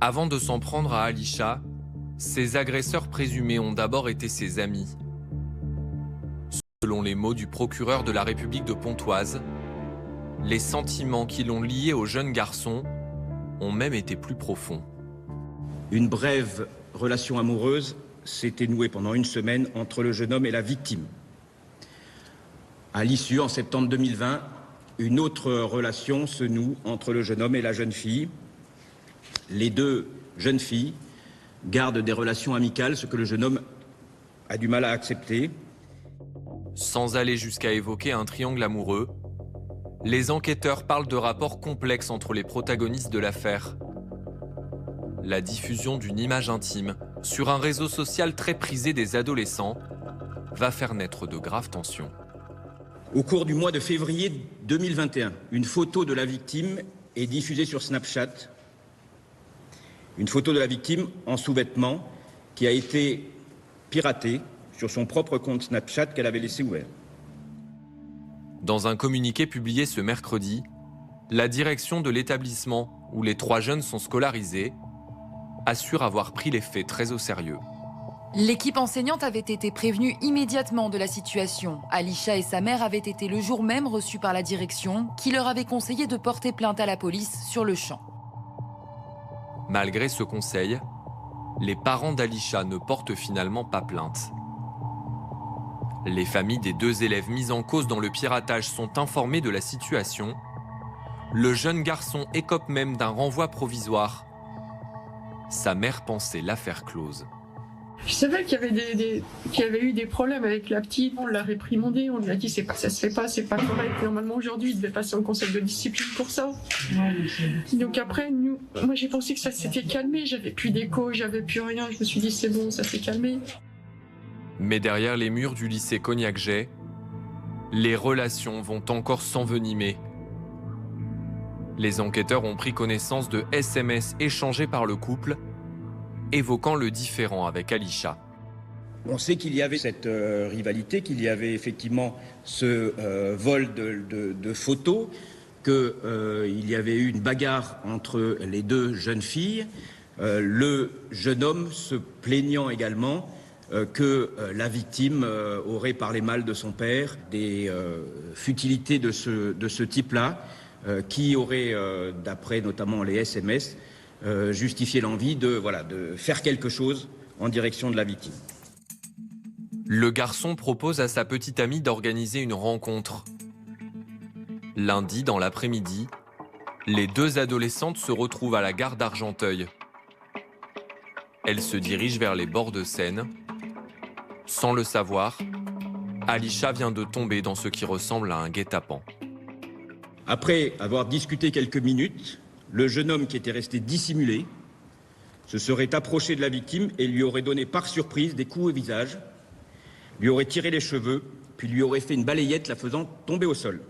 Avant de s'en prendre à Alisha, ses agresseurs présumés ont d'abord été ses amis. Selon les mots du procureur de la République de Pontoise, les sentiments qui l'ont lié au jeune garçon ont même été plus profonds. Une brève relation amoureuse s'était nouée pendant une semaine entre le jeune homme et la victime. À l'issue, en septembre 2020, une autre relation se noue entre le jeune homme et la jeune fille. Les deux jeunes filles gardent des relations amicales, ce que le jeune homme a du mal à accepter. Sans aller jusqu'à évoquer un triangle amoureux, les enquêteurs parlent de rapports complexes entre les protagonistes de l'affaire. La diffusion d'une image intime sur un réseau social très prisé des adolescents va faire naître de graves tensions. Au cours du mois de février 2021, une photo de la victime est diffusée sur Snapchat. Une photo de la victime en sous-vêtements qui a été piratée sur son propre compte Snapchat qu'elle avait laissé ouvert. Dans un communiqué publié ce mercredi, la direction de l'établissement où les 3 jeunes sont scolarisés assure avoir pris les faits très au sérieux. L'équipe enseignante avait été prévenue immédiatement de la situation. Alisha et sa mère avaient été le jour même reçus par la direction qui leur avait conseillé de porter plainte à la police sur le champ. Malgré ce conseil, les parents d'Alisha ne portent finalement pas plainte. Les familles des 2 élèves mis en cause dans le piratage sont informées de la situation. Le jeune garçon écope même d'un renvoi provisoire. Sa mère pensait l'affaire close. Je savais qu'il y avait eu des problèmes avec la petite. On l'a réprimandé, on lui a dit ça se fait pas, c'est pas correct. Normalement aujourd'hui il devait passer en conseil de discipline pour ça. Donc après, moi j'ai pensé que ça s'était calmé, j'avais plus d'écho, j'avais plus rien. Je me suis dit c'est bon, ça s'est calmé. Mais derrière les murs du lycée Cognac-Jay, les relations vont encore s'envenimer. Les enquêteurs ont pris connaissance de SMS échangés par le couple, évoquant le différend avec Alisha. On sait qu'il y avait cette rivalité, qu'il y avait effectivement ce vol de photos, qu'il y avait eu une bagarre entre les 2 jeunes filles, le jeune homme se plaignant également que la victime aurait parlé mal de son père, des futilités de ce type-là, qui aurait, d'après notamment les SMS, justifié l'envie de faire quelque chose en direction de la victime. Le garçon propose à sa petite amie d'organiser une rencontre. Lundi, dans l'après-midi, les 2 adolescentes se retrouvent à la gare d'Argenteuil. Elles se dirigent vers les bords de Seine. Sans le savoir, Alisha vient de tomber dans ce qui ressemble à un guet-apens. Après avoir discuté quelques minutes, le jeune homme qui était resté dissimulé se serait approché de la victime et lui aurait donné par surprise des coups au visage, lui aurait tiré les cheveux, puis lui aurait fait une balayette la faisant tomber au sol.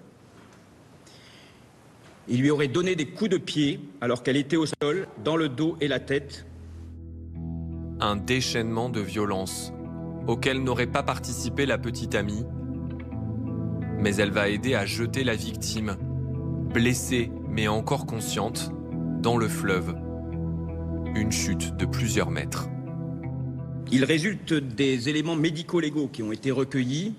Il lui aurait donné des coups de pied alors qu'elle était au sol, dans le dos et la tête. Un déchaînement de violence auquel n'aurait pas participé la petite amie, mais elle va aider à jeter la victime, blessée mais encore consciente, dans le fleuve. Une chute de plusieurs mètres. Il résulte des éléments médico-légaux qui ont été recueillis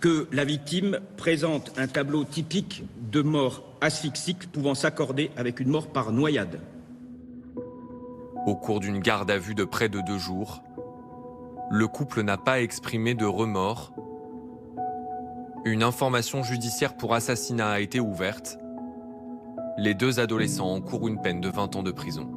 que la victime présente un tableau typique de mort asphyxique pouvant s'accorder avec une mort par noyade. Au cours d'une garde à vue de près de 2 jours, le couple n'a pas exprimé de remords. Une information judiciaire pour assassinat a été ouverte. Les 2 adolescents encourent une peine de 20 ans de prison.